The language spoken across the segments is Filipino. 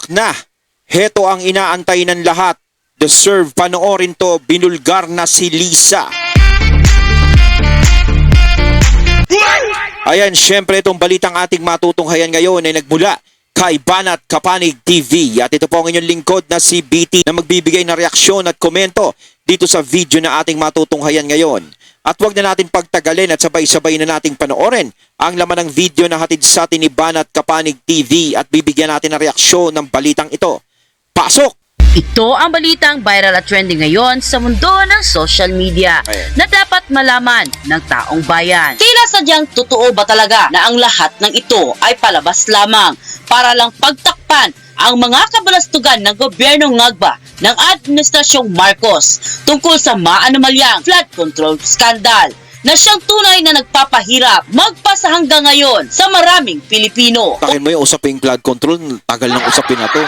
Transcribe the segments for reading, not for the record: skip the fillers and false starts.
Pumalpak na. Heto ang inaantay ng lahat. Deserve panoorin to. Binulgar na si Lisa. Ayan, syempre itong balitang ating matutunghayan ngayon ay nagmula kay Banat Kapanig TV. At ito po ang inyong lingkod na si BT na magbibigay ng reaksyon at komento dito sa video na ating matutunghayan ngayon. At huwag na natin pagtagalin at sabay-sabay na nating panoorin ang laman ng video na hatid sa atin ni Banat Kapanig TV at bibigyan natin ng reaksyon ng balitang ito. Pasok! Ito ang balitang viral at trending ngayon sa mundo ng social media na dapat malaman ng taong bayan. Tila sadyang totoo ba talaga na ang lahat ng ito ay palabas lamang para lang pagtakpan ang mga kabalastugan ng gobyernong Ngagba ng Administrasyong Marcos tungkol sa maanomalyang flood control scandal na siyang tunay na nagpapahirap magpasa hanggang ngayon sa maraming Pilipino. Takin mo yung usaping flood control, tagal ng usapin na to.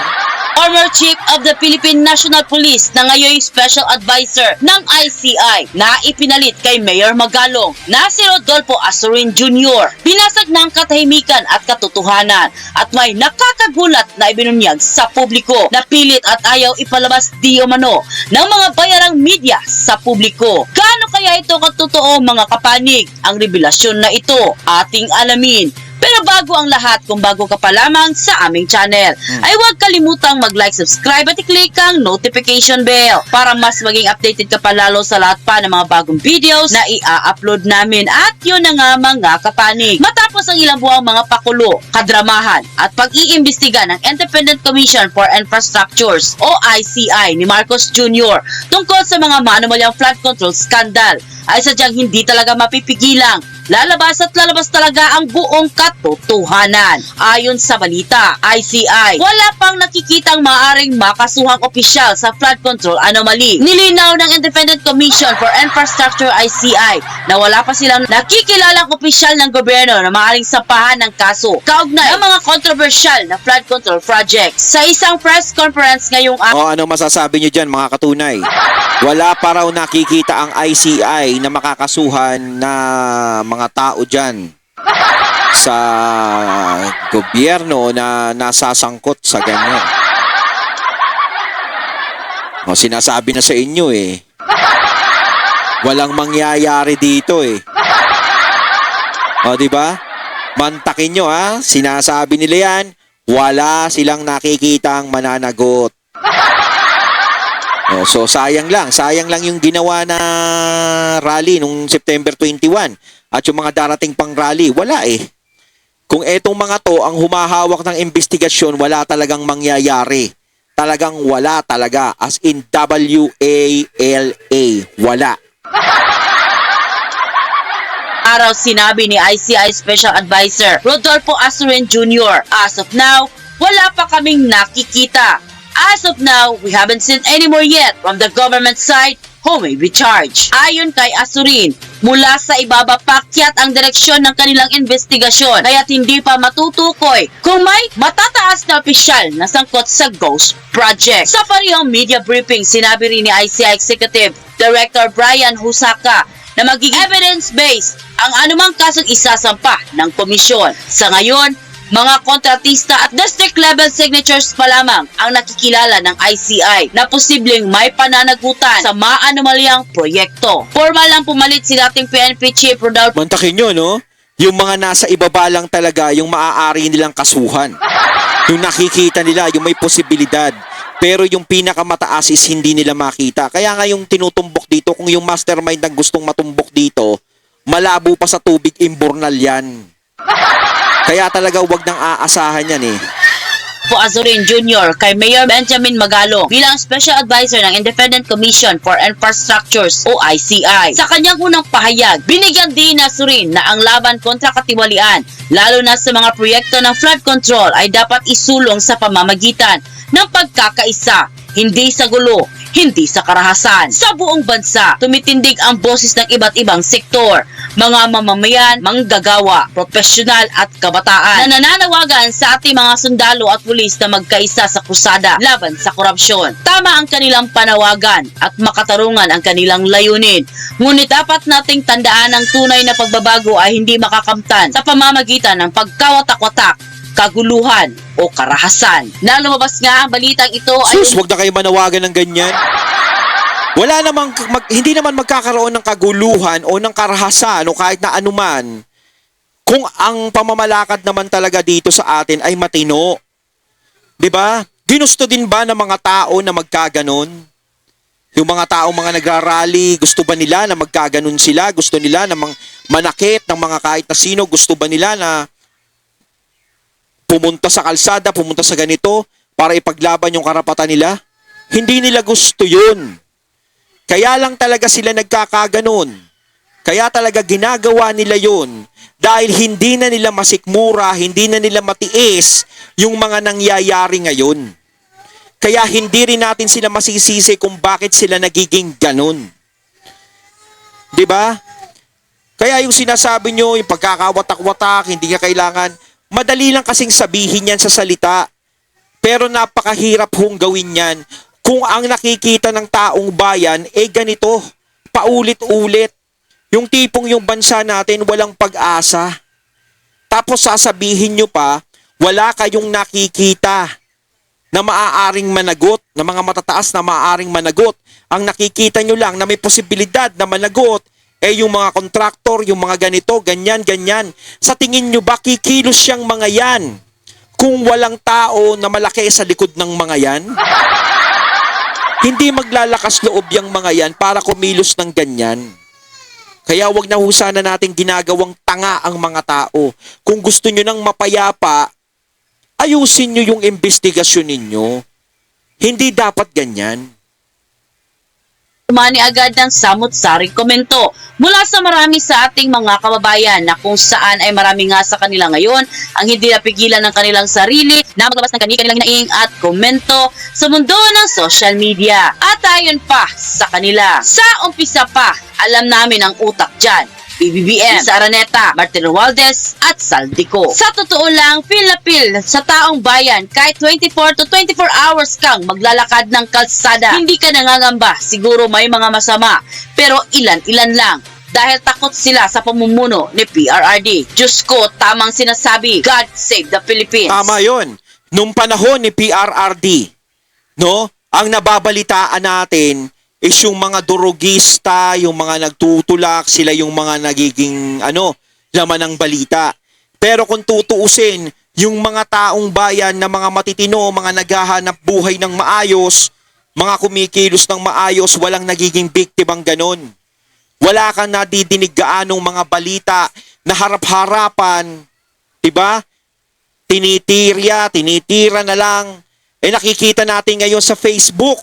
Former Chief of the Philippine National Police na ngayon Special Advisor ng ICI na ipinalit kay Mayor Magalong na si Rodolfo Azurin Jr. Binasag ng katahimikan at katotohanan at may nakakagulat na ibinunyag sa publiko na pilit at ayaw ipalabas di umano ng mga bayarang media sa publiko. Gaano kaya ito katotoo mga kapanig? Ang revelasyon na ito ating alamin. Pero bago ang lahat, kung bago ka pa lamang sa aming channel, ay huwag kalimutang mag-like, subscribe at i-click ang notification bell para mas maging updated ka pa lalo sa lahat pa ng mga bagong videos na i-upload namin. At yun na nga mga kapanig. Matapos ang ilang buwang mga pakulo, kadramahan at pag-iimbestiga ng Independent Commission for Infrastructures o ICI ni Marcos Jr. tungkol sa mga maanomalyang flood control scandal, ay sadyang hindi talaga mapipigilang lalabas at lalabas talaga ang buong katotohanan. Ayon sa balita, ICI, wala pang nakikitang maaring makasuhang opisyal sa flood control anomaly. Nilinaw ng Independent Commission for Infrastructure ICI na wala pa silang nakikilalang opisyal ng gobyerno na maaring sampahan ng kaso kaugnay ng mga controversial na flood control projects. Sa isang press conference ngayong ano masasabi nyo dyan mga katunay? Wala pa raw nakikita ang ICI na makakasuhan na mga tao dyan sa gobyerno na nasasangkot sa ganyan. O, sinasabi na sa inyo eh. Walang mangyayari dito eh. O, diba? Mantakin nyo ha. Sinasabi nila yan, wala silang nakikitang mananagot. Oh, so sayang lang yung ginawa na rally nung September 21 at yung mga darating pang rally, wala eh. Kung etong mga to ang humahawak ng investigasyon, wala talagang mangyayari. Talagang wala talaga, as in W-A-L-A, wala. Araw sinabi ni ICI Special Advisor Rodolfo Azurin Jr. As of now, wala pa kaming nakikita. As of now, we haven't seen any more yet from the government side who may be charged. Ayon kay Azurin, mula sa ibaba pakyat ang direksyon ng kanilang investigasyon kaya't hindi pa matutukoy kung may matataas na opisyal na sangkot sa Ghost Project. Sa parehong media briefing, sinabi rin ni ICI Executive Director Brian Husaka na magiging evidence-based ang anumang kasong isasampa ng komisyon. Sa ngayon, mga kontratista at district level signatures pa lamang ang nakikilala ng ICI na posibleng may pananagutan sa maanomalyang proyekto. Formal lang pumalit si dating PNP Chief Rodolfo. Mantakin nyo, no? Yung mga nasa ibaba lang talaga yung maaari nilang kasuhan. Yung nakikita nila, yung may posibilidad. Pero yung pinakamataas is hindi nila makita. Kaya nga yung tinutumbok dito, kung yung mastermind ang gustong matumbok dito, malabo pa sa tubig, imbornal yan. Kaya talaga wag nang aasahan yan eh. Po Azurin Jr. kay Mayor Benjamin Magalong bilang Special Advisor ng Independent Commission for Infrastructures o ICI. Sa kanyang unang pahayag, binigyan din ni Azurin na ang laban kontra katiwalian, lalo na sa mga proyekto ng flood control, ay dapat isulong sa pamamagitan ng pagkakaisa, hindi sa gulo, hindi sa karahasan. Sa buong bansa, tumitindig ang boses ng iba't ibang sektor, mga mamamayan, manggagawa, profesional at kabataan na nananawagan sa ating mga sundalo at pulis na magkaisa sa krusada laban sa korupsyon. Tama ang kanilang panawagan at makatarungan ang kanilang layunin. Ngunit dapat nating tandaan ang tunay na pagbabago ay hindi makakamtan sa pamamagitan ng pagkawatak-watak kaguluhan o karahasan. Na lumabas nga ang balitang ito ay Sus, wag na kayo manawagan ng ganyan. Wala namang, hindi naman magkakaroon ng kaguluhan o ng karahasan o kahit na anuman kung ang pamamalakad naman talaga dito sa atin ay matino. 'Di ba? Ginusto din ba ng mga tao na magkaganon? Yung mga tao mga nagrarally, gusto ba nila na magkaganon sila? Gusto nila na manakit ng mga kahit na sino? Gusto ba nila na pumunta sa kalsada, pumunta sa ganito para ipaglaban yung karapatan nila? Hindi nila gusto yun. Kaya lang talaga sila nagkakaganon. Kaya talaga ginagawa nila yun dahil hindi na nila masikmura, hindi na nila matiis yung mga nangyayari ngayon. Kaya hindi rin natin sila masisisi kung bakit sila nagiging ganon. 'Di ba? Kaya yung sinasabi nyo, yung pagkakawatak-watak, hindi ka kailangan, madali lang kasing sabihin yan sa salita. Pero napakahirap hong gawin yan kung ang nakikita ng taong bayan ganito, paulit-ulit. Yung tipong yung bansa natin walang pag-asa. Tapos sasabihin nyo pa, wala kayong nakikita na maaaring managot, na mga matataas na maaaring managot. Ang nakikita nyo lang na may posibilidad na managot yung mga kontraktor, yung mga ganito, ganyan, ganyan. Sa tingin nyo ba kikilos siyang mga yan kung walang tao na malaki sa likod ng mga yan? Hindi maglalakas loob yung mga yan para kumilos ng ganyan. Kaya wag na sana natin ginagawang tanga ang mga tao. Kung gusto nyo ng mapayapa, ayusin nyo yung investigasyon ninyo. Hindi dapat ganyan. Tumani agad ng samut-saring komento mula sa marami sa ating mga kababayan na kung saan ay marami nga sa kanila ngayon ang hindi napigilan ng kanilang sarili na maglabas ng kanilang hinaing at komento sa mundo ng social media. At ayon pa sa kanila, sa umpisa pa, alam namin ang utak dyan. PBBM, sa Araneta, Martin Romualdez at Saldico. Sa totoo lang, feel na feel sa taong bayan kahit 24 to 24 hours kang maglalakad ng kalsada. Hindi ka nangangamba, siguro may mga masama, pero ilan-ilan lang. Dahil takot sila sa pamumuno ni PRRD. Diyos ko, tamang sinasabi, God save the Philippines. Tama yun. Nung panahon ni PRRD, no, ang nababalitaan natin is yung mga durugista, yung mga nagtutulak, sila yung mga nagiging laman ng balita. Pero kung tutuusin, yung mga taong bayan na mga matitino, mga naghahanap buhay ng maayos, mga kumikilos ng maayos, walang nagiging biktimang ganon. Wala kang nadidinig gaanong mga balita na harap-harapan, diba? Tinitira na lang. Nakikita natin ngayon sa Facebook,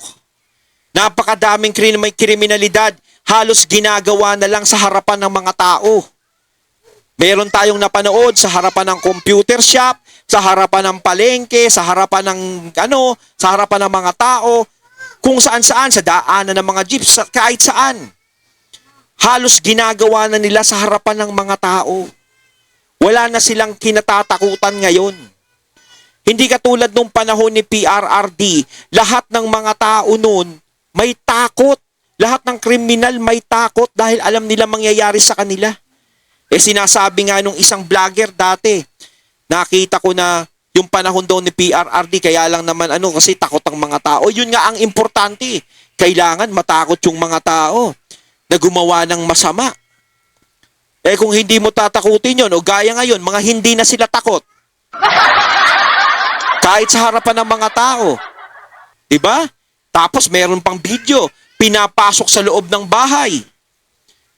napakadaming kriminalidad, halos ginagawa na lang sa harapan ng mga tao. Meron tayong napanood sa harapan ng computer shop, sa harapan ng palengke, sa harapan ng sa harapan ng mga tao, kung saan-saan, sa daanan ng mga jeeps, kahit saan. Halos ginagawa na nila sa harapan ng mga tao. Wala na silang kinatatakutan ngayon. Hindi katulad nung panahon ni PRRD, lahat ng mga tao noon may takot. Lahat ng kriminal may takot dahil alam nila mangyayari sa kanila. Sinasabi nga nung isang vlogger dati, nakita ko na yung panahon daw ni PRRD, kaya lang naman kasi takot ang mga tao. Yun nga ang importante. Kailangan matakot yung mga tao na gumawa ng masama. Kung hindi mo tatakutin yun, o gaya ngayon, mga hindi na sila takot. Kahit sa harapan ng mga tao. Diba? Tapos meron pang video, pinapasok sa loob ng bahay.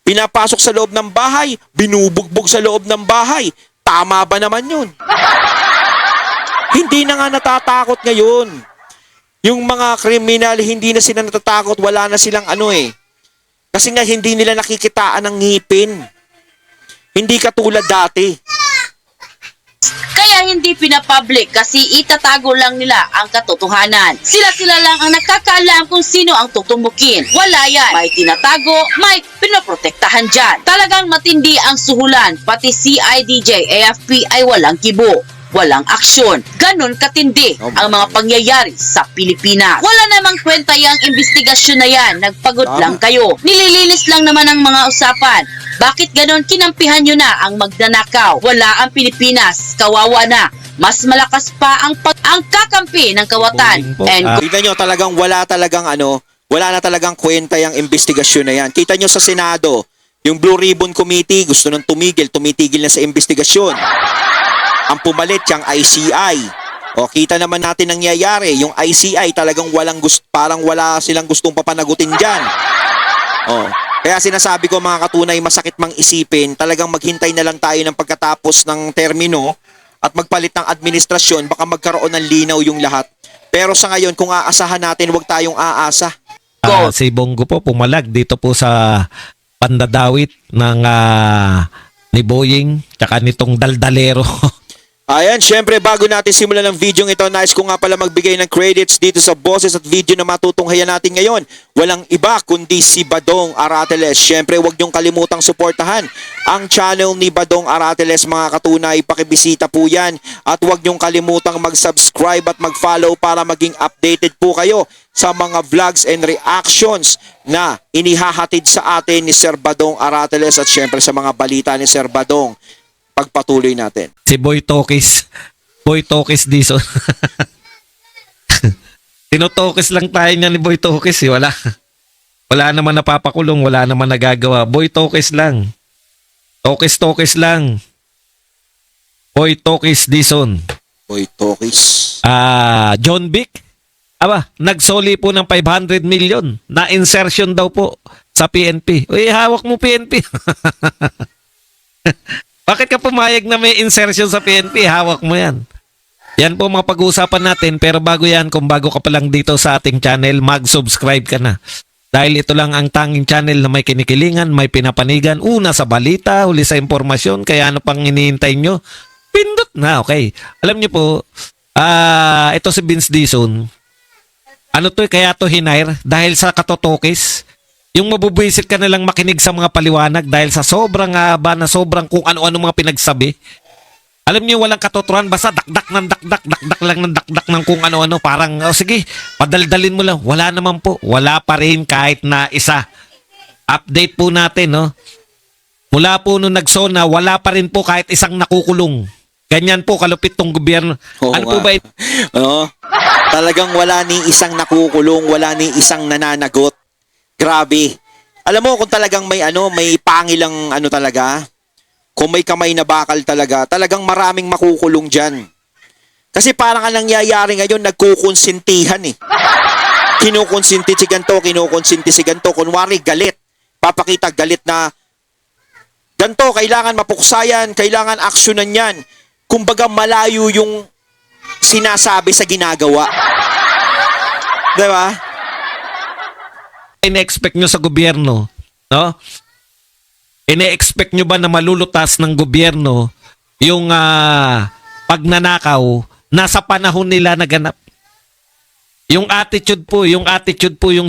Pinapasok sa loob ng bahay, binubugbog sa loob ng bahay. Tama ba naman yun? Hindi na nga natatakot ngayon. Yung mga kriminal, hindi na sila natatakot, wala na silang Kasi nga hindi nila nakikitaan ng ngipin. Hindi katulad dati. Kaya hindi pinapublic kasi itatago lang nila ang katotohanan. Sila lang ang nakakaalam kung sino ang tutumukin. Wala yan. May tinatago, may pinoprotektahan dyan. Talagang matindi ang suhulan. Pati CIDJ, AFP ay walang kibo. Walang aksyon. Ganon katindi ang mga pangyayari sa Pilipinas. Wala namang kwenta yung investigasyon na yan. Nagpagod lang kayo. Nililinis lang naman ang mga usapan. Bakit ganon kinampihan nyo na ang magnanakaw? Wala ang Pilipinas. Kawawa na. mas malakas pa ang kakampi ng kawatan. Boring po. And Tingnan nyo, talagang wala na talagang kwenta yung investigasyon na yan. Kita nyo sa Senado, yung Blue Ribbon Committee, gusto nang tumitigil na sa investigasyon. Ang pumalit, yung ICI. O, kita naman natin nangyayari, yung ICI talagang parang wala silang gustong papanagutin dyan. O, kaya sinasabi ko mga katunay, masakit mang isipin, talagang maghintay na lang tayo ng pagkatapos ng termino at magpalit ng administrasyon, baka magkaroon ng linaw yung lahat. Pero sa ngayon, kung aasahan natin, huwag tayong aasa. Si Bongo po pumalag dito po sa pandadawit ng ni Boying tsaka nitong daldalero. Ayan, syempre bago natin simulan ng video ito, nais ko nga pala magbigay ng credits dito sa boses at video na matutunghayan natin ngayon. Walang iba kundi si Badong Arateles. Syempre huwag niyong kalimutang suportahan ang channel ni Badong Arateles mga katunay. Pakibisita po yan at huwag niyong kalimutang mag-subscribe at mag-follow para maging updated po kayo sa mga vlogs and reactions na inihahatid sa atin ni Sir Badong Arateles at syempre sa mga balita ni Sir Badong. Pagpatuloy natin. Si Boy Tokis Dison. Tinotokis lang tayo niya ni Boy Tokis eh. Wala naman napapakulong, wala naman nagagawa. Boy Tokis lang. Tokis lang. Boy Tokis Dison. Boy Tokis. John Vic. Nagsoli po ng 500 million na insertion daw po sa PNP. Uy, hawak mo PNP. Bakit ka pumayag na may insertion sa PNP? Hawak mo yan. Yan po mga pag-uusapan natin. Pero bago yan, kung bago ka pa lang dito sa ating channel, mag-subscribe ka na. Dahil ito lang ang tanging channel na may kinikilingan, may pinapanigan. Una sa balita, huli sa impormasyon. Kaya ano pang hinihintay nyo? Pindot na, okay. Alam nyo po, ito si Vince Dison. Kaya to hinire? Dahil sa katotokis. Yung mabubwisit ka na lang makinig sa mga paliwanag dahil sa sobrang haba na sobrang kung ano-ano mga pinagsabi. Alam niyo walang katotohanan, basta dakdak ng kung ano-ano. Parang, sige, padaldalin mo lang. Wala naman po. Wala pa rin kahit na isa. Update po natin, no? Mula po nung nagsona, wala pa rin po kahit isang nakukulong. Ganyan po kalupit tong gobyerno. Ano po ba ito? Talagang wala ni isang nakukulong, wala ni isang nananagot. Grabe. Alam mo kung talagang may pangilang talaga, kung may kamay na bakal talaga, talagang maraming makukulong diyan. Kasi parang ang nangyayari ngayon, nagkukonsintihan eh. Kinukonsinti si ganito, kinukonsinti si ganito. Kunwari galit. Papakita galit na ganito, kailangan mapuksayan, kailangan aksyonan yan. Kumbaga malayo yung sinasabi sa ginagawa. Diba? Ine-expect nyo sa gobyerno, no? Ine-expect nyo ba na malulutas ng gobyerno yung pagnanakaw nasa panahon nila naganap? Yung attitude po yung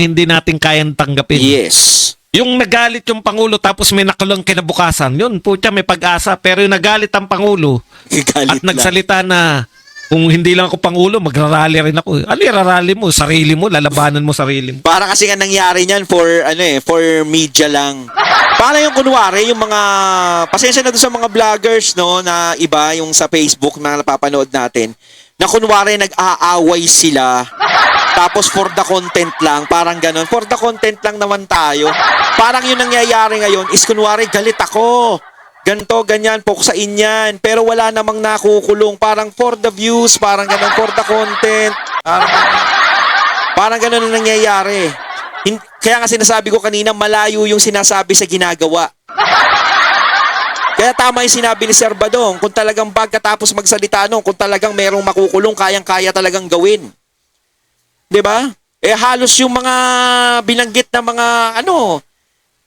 hindi natin kayang tanggapin. Yes. Yung nagalit yung Pangulo tapos may nakulong kinabukasan, yun po siya may pag-asa. Pero yung nagalit ang Pangulo at nagsalita na kung hindi lang ako Pangulo, magrarally rin ako. Ano irarally mo? Sarili mo? Lalabanan mo sarili mo? Para kasi nga nangyari niyan for media lang. Para yung kunwari, yung mga, pasensya na doon sa mga vloggers, no, na iba, yung sa Facebook na napapanood natin, na kunwari nag-aaway sila, tapos for the content lang, parang ganon. For the content lang naman tayo. Parang yung nangyayari ngayon is kunwari galit ako. Ganto, ganyan, puksain yan. Pero wala namang nakukulong. Parang for the views, parang ganon, for the content. Parang ganon ang nangyayari. Kaya nga sinasabi ko kanina, malayo yung sinasabi sa ginagawa. Kaya tama yung sinabi ni Sir Badong, kung talagang pagkatapos magsalita nun, kung talagang merong makukulong, kayang-kaya talagang gawin. 'Di ba? Halos yung mga binanggit na mga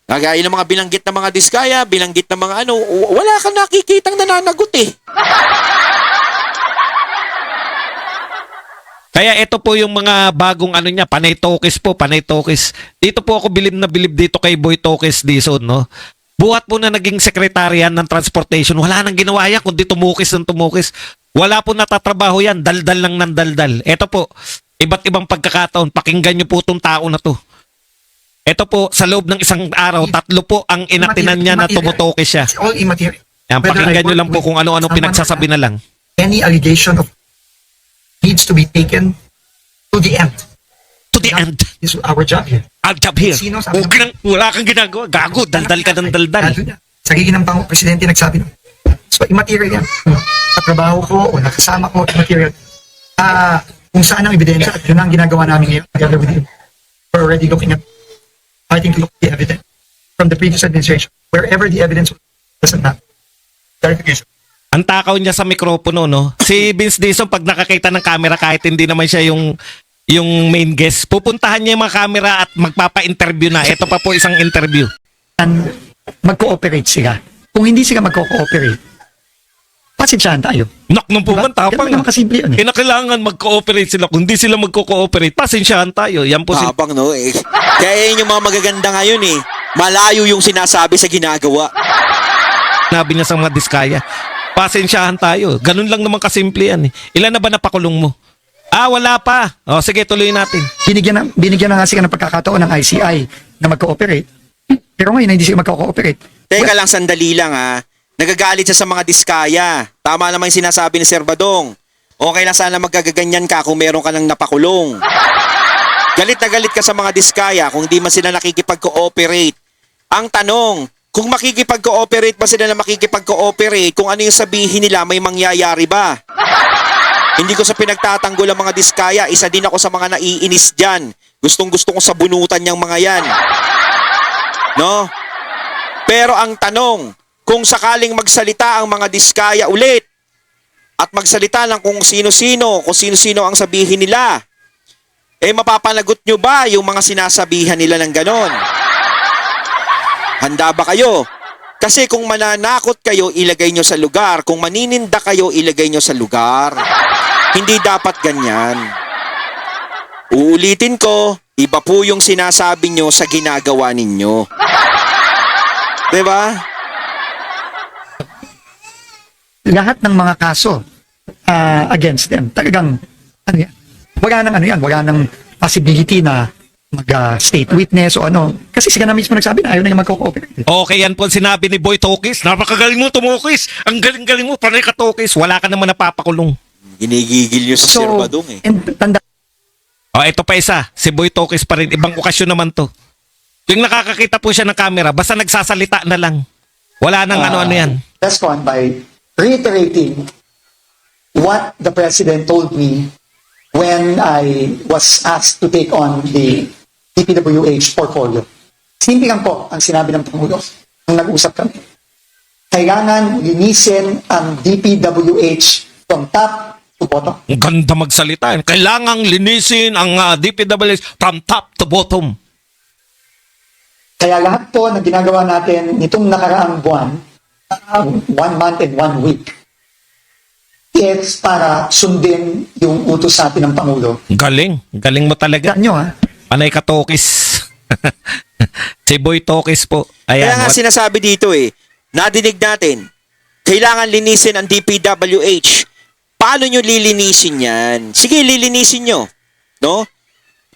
kagaya ng mga binanggit na mga diskaya, binanggit na mga wala kang nakikitang nananagot eh. Kaya ito po yung mga bagong niya, panay tokis. Dito po ako bilib na bilib dito kay Boy Tokis Dison, no? Buhat po na naging sekretarian ng transportation, wala nang ginawa yan kundi tumukis. Wala po natatrabaho yan, daldal lang ng daldal. Ito po, iba't ibang pagkakataon, pakinggan nyo po itong tao na to. Ito po, sa loob ng isang araw, 3 po ang inatinan niya na tumutokis siya. All immaterial. Yan, pakinggan nyo lang po kung ano-ano pinagsasabi na lang. any allegation of needs to be taken to the end. To the end. This is our job here. Ang job here. Sino sabi Huwag kang- wala kang ginagawa. Gago, daldal ka ng daldal. Lalo na. Sarili ng Presidente nagsabi nun. So, immaterial yan. Sa trabaho ko o nakasama ko, immaterial. Kung saan ang ebidensya, at yun ang ginagawa namin ngayon together with you. We're already looking at, I think, look at the evidence from the previous administration. Wherever the evidence was, doesn't matter. Clarification. Ang takaw niya sa mikropono, no? Si Vince Dizon, pag nakakita ng camera, kahit hindi naman siya yung main guest, pupuntahan niya yung mga camera at magpapa-interview na. Ito pa po isang interview. And mag-cooperate sila. Kung hindi sila mag-cooperate, pasensyahan tayo. Nak nung pumunta Ganun pa naman kasimple yun eh. Kinakailangan mag-cooperate sila. Kung hindi sila mag-cooperate, pasensyahan tayo. Yan po si... Tapang, no? Eh. Kaya yun yung mga magaganda ngayon eh. Malayo yung sinasabi sa ginagawa. Sinabi niya sa mga diskaya. Pasensyahan tayo. Ganun lang naman kasimple yan eh. Ilan na ba napakulong mo? Wala pa. O, sige, tuloy natin. Binigyan na nga sila ng pagkakataon ng ICI na mag-cooperate. Pero ngayon, hindi sila mag-cooperate. Teka lang, sandali lang ha. Nagagalit siya sa mga diskaya. Tama naman yung sinasabi ni Sir Badong. Okay lang sana magkagaganyan ka kung meron ka nang napakulong. Galit na galit ka sa mga diskaya kung di man sila nakikipag-cooperate. Ang tanong, kung makikipag-cooperate ba sila na makikipag-cooperate, kung ano yung sabihin nila, may mangyayari ba? Hindi ko sa pinagtatanggol ang mga diskaya, isa din ako sa mga naiinis dyan. Gustong-gusto ko sabunutan yung mga yan. No? Pero ang tanong, kung sakaling magsalita ang mga diskaya ulit, at magsalita lang kung sino-sino ang sabihin nila, mapapanagot nyo ba yung mga sinasabihan nila ng ganon? Handa ba kayo? Kasi kung mananakot kayo, ilagay nyo sa lugar. Kung manininda kayo, ilagay nyo sa lugar. Hindi dapat ganyan. Uulitin ko, iba po yung sinasabi nyo sa ginagawa ninyo. Diba? Lahat ng mga kaso against them, talagang, wala nang possibility na mag-state witness o ano. Kasi sila na mismo nagsabi na ayaw na yung mag-cooperate. Okay, yan po ang sinabi ni Boy Tokis. Napakagaling mo tumukis. Ang galing-galing mo, panay ka Tokis. Wala ka naman napapakulong. Ginigigil nyo sa Sir Badong eh. And tanda, Ito pa isa. Si Boy Tokis pa rin. Ibang okasyon naman to. Tuwing nakakakita po siya ng camera, basta nagsasalita na lang. Wala nang ano-ano yan. Respond by reiterating what the President told me when I was asked to take on the DPWH portfolio. Simple lang po ang sinabi ng Pangulo nung nag-usap kami. Kailangan linisin ang DPWH from top to bottom. Ang ganda magsalita. Kailangang linisin ang DPWH from top to bottom. Kaya lahat po na ginagawa natin nitong nakaraang buwan, 1 month and 1 week, it's para sundin yung utos sa atin ng Pangulo. Galing. Galing mo talaga. tandaan nyo ha, Panay ka Tokis. Si Boy Tokis po. Kaya Ayan. nga sinasabi dito nadinig natin, kailangan linisin ang DPWH. Paano nyo lilinisin yan? Sige, lilinisin nyo. No?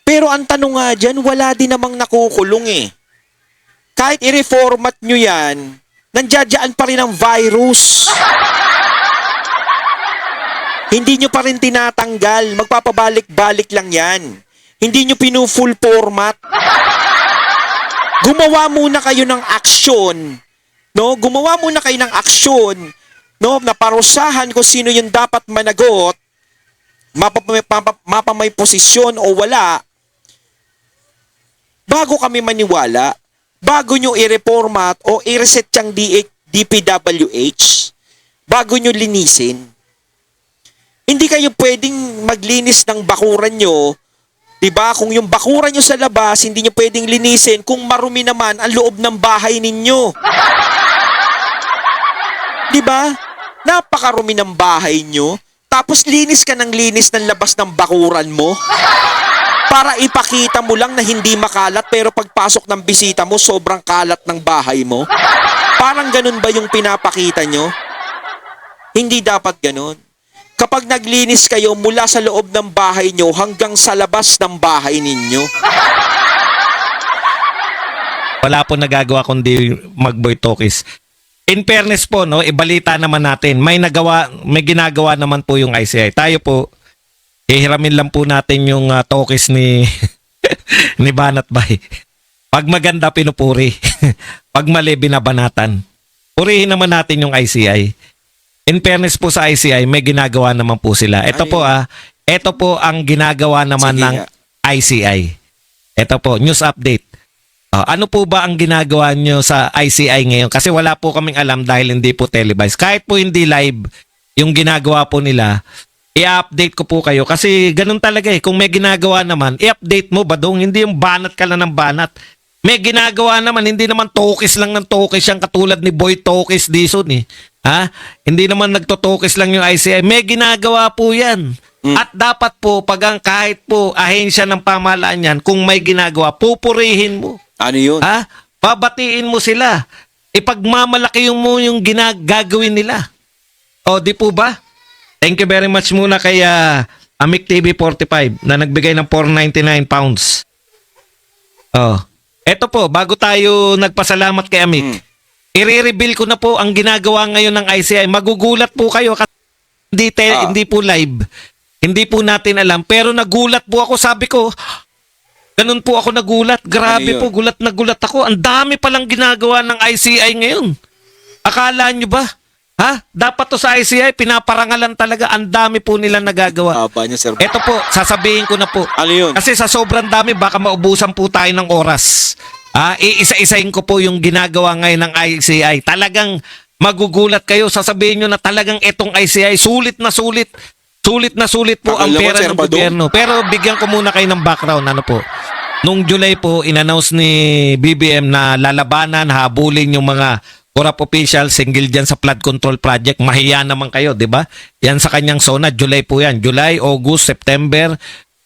Pero ang tanong nga dyan, wala din namang nakukulong Kahit i-reformat nyo yan, nandiyadyaan pa rin ang virus. Hindi nyo pa rin tinatanggal. Magpapabalik-balik lang yan. Hindi nyo pinu-full format. Gumawa muna kayo ng aksyon. No? Gumawa muna kayo ng aksyon. No? Naparusahan kung sino yung dapat managot. Mapa may posisyon o wala. Bago kami maniwala, bago nyo i-reformat o i-reset yung DPWH, bago nyo linisin, hindi kayo pwedeng maglinis ng bakuran nyo, diba? Kung yung bakuran nyo sa labas, hindi nyo pwedeng linisin kung marumi naman ang loob ng bahay ninyo. Diba? Napakarumi ng bahay nyo, tapos linis ka ng linis ng labas ng bakuran mo. Para ipakita mo lang na hindi makalat pero pagpasok ng bisita mo, sobrang kalat ng bahay mo. Parang ganun ba yung pinapakita nyo? Hindi dapat ganun. Kapag naglinis kayo mula sa loob ng bahay nyo hanggang sa labas ng bahay ninyo. Wala po nagagawa kundi mag-Boy Tokis. in fairness po, no, ibalita naman natin, may ginagawa naman po yung ICI. Tayo po, ihiramin lang po natin yung tokis ni ni Banat Bay. Pag maganda, pinupuri. Pag mali, binabanatan. Purihin naman natin yung ICI. In fairness po sa ICI, may ginagawa naman po sila. Ito po ito po ang ginagawa naman Sige ng nga. ICI. Ito po, news update. Ano po ba ang ginagawa nyo sa ICI ngayon? Kasi wala po kaming alam dahil hindi po televised. Kahit po hindi live yung ginagawa po nila, i-update ko po kayo. Kasi ganun talaga eh. Kung may ginagawa naman, i-update mo ba dong? Hindi yung banat ka lang ng banat. May ginagawa naman, hindi naman tokis lang ng tokis yung katulad ni Boy Tokis Dizon eh. Ha? Hindi naman nagtotokis lang yung ICI. May ginagawa po yan. At dapat po, kahit po ahensya ng pamahalaan yan, kung may ginagawa, pupurihin mo. Ano yun? Ha? Babatiin mo sila. Ipagmamalaki mo yung gagawin nila. O, di po ba? Thank you very much muna kay Amik TV 45 na nagbigay ng 499 pounds. Oh. Eto po, bago tayo nagpasalamat kay Amik, i-reveal ko na po ang ginagawa ngayon ng ICI. Magugulat po kayo kasi hindi po live. Hindi po natin alam. Pero nagulat po ako. Sabi ko, ganun po ako nagulat. Grabe Ano yun? po, gulat na gulat ako. Ang dami palang ginagawa ng ICI ngayon. Akala nyo ba? Ha? Dapat to sa ICI, pinaparangalan talaga. Ang dami po nila nagagawa. Haba niya, Sir. Ito po, sasabihin ko na po. Ano yun? Kasi sa sobrang dami, baka maubusan po tayo ng oras. Iisa-isahin ko po yung ginagawa ngayon ng ICI. Talagang magugulat kayo. Sasabihin nyo na talagang itong ICI, sulit na sulit. Sulit na sulit po ang Akala ko, pera Sir ng Badong. gobyerno. Pero bigyan ko muna kayo ng background. Ano po? Nung July po, in-announce ni BBM na lalabanan, habulin yung mga corrupt officials single dyan sa flood control project. Mahiya naman kayo, di ba? Yan sa kanyang zona. July po yan. July, August, September,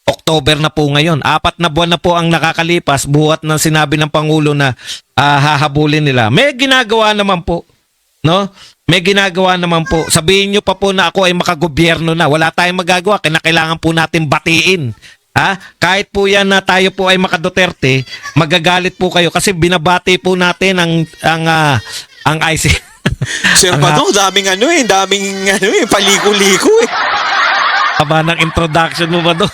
October na po ngayon. 4 na buwan na po ang nakakalipas buhat ng sinabi ng Pangulo na hahabulin nila. May ginagawa naman po. No? May ginagawa naman po. Sabihin nyo pa po na ako ay makagobyerno na. Wala tayong magagawa. Kinakailangan po natin batiin. Ha? Kahit po yan na tayo po ay maka-Duterte, magagalit po kayo kasi binabati po natin ang IC. Sir Badong, daming paliko-liko eh. Aba ng introduction mo ba do?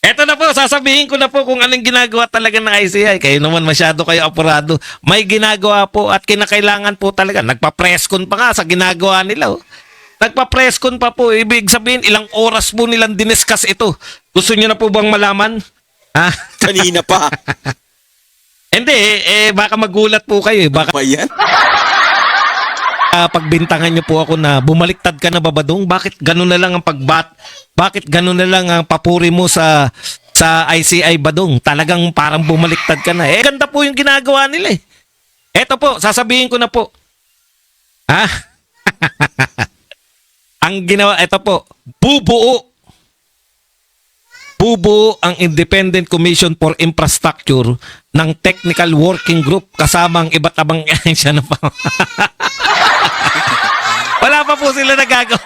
Eto na po, sasabihin ko na po kung anong ginagawa talaga ng ICI. Kayo naman masyado kayo apurado. May ginagawa po at kinakailangan po talaga. Nagpa-presscon pa nga sa ginagawa nila. Oh. Nagpa-presscon pa po. Ibig sabihin, ilang oras po nilang diniscuss ito. Gusto niyo na po bang malaman? Ha? Kanina pa. Hindi, baka magulat po kayo. Baka Pa yan? pagbintangan niyo po ako na bumaliktad ka na babadong. Bakit ganun na lang ang Bakit ganun na lang ang papuri mo sa ICI Badong? Talagang parang bumaliktad ka na. Ganda po yung ginagawa nila eh. Eto po, sasabihin ko na po. Ha? Ang ginawa, eto po, bubuo ang Independent Commission for Infrastructure ng Technical Working Group kasama ang iba't abang ahensya na pa. Wala pa po sila nagagawa.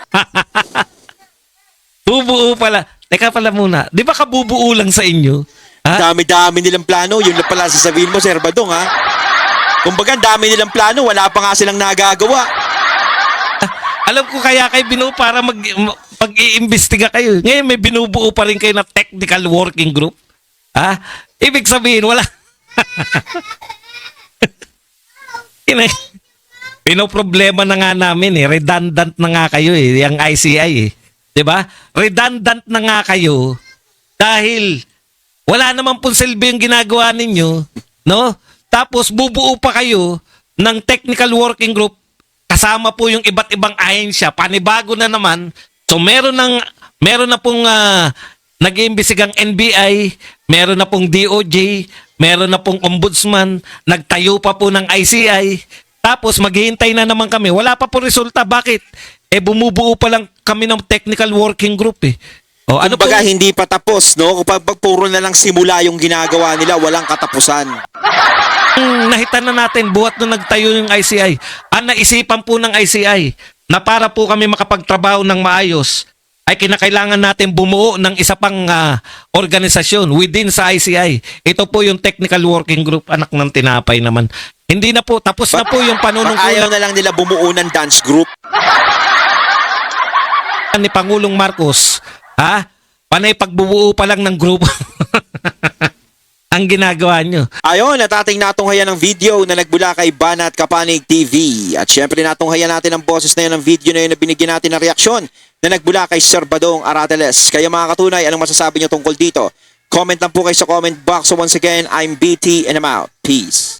Bubuo pala. Teka pala muna. Di ba kabubuo lang sa inyo? Ha? Dami-dami nilang plano. Yun lang pala sasabihin mo, Sir Badong, ha? Kumbaga, dami nilang plano. Wala pa nga silang nagagawa. Alam ko kaya kayo binuo para mag-iimbestiga kayo. Ngayon may binubuo pa rin kayo na Technical Working Group. Ha? Ibig sabihin, wala. Pinoproblema na nga namin eh. Redundant na nga kayo eh. Yung ICI eh. 'Di ba? Redundant na nga kayo dahil wala naman pong silbi yung ginagawa ninyo, no? Tapos bubuo pa kayo ng Technical Working Group kasama po yung iba't ibang ahensya. Panibago na naman. So meron na pong nag-iimbestigang NBI, meron na pong DOJ, meron na pong ombudsman, nagtayo pa po ng ICI. Tapos maghihintay na naman kami. Wala pa po resulta. Bakit? Bumubuo pa lang kami ng Technical Working Group eh. O, ano Kumbaga, po? hindi pa tapos, no? Kapag puro na lang simula yung ginagawa nila, walang katapusan. Nahitan na natin buhat nung nagtayo yung ICI. Ang naisipan po ng ICI na para po kami makapagtrabaho ng maayos, ay kinakailangan natin bumuo ng isa pang organisasyon within sa ICI. Ito po yung technical working group, anak ng tinapay naman. Hindi na po, tapos na po yung Ayaw panunungkulan na lang nila bumuo ng dance group. ni Pangulong Marcos. Ha? Panay pagbubuo pa lang ng grupo. Ang ginagawa nyo. Ayon, at ating natunghayan ng video na nagbula kay Banat Kapanig TV. At syempre natunghayan natin ang boses na yun ng video na yun na binigyan natin ng reaksyon na nagbula kay Sir Badong Arateles. Kaya mga katunay, anong masasabi nyo tungkol dito? Comment lang po kayo sa comment box. So once again, I'm BT and I'm out. Peace.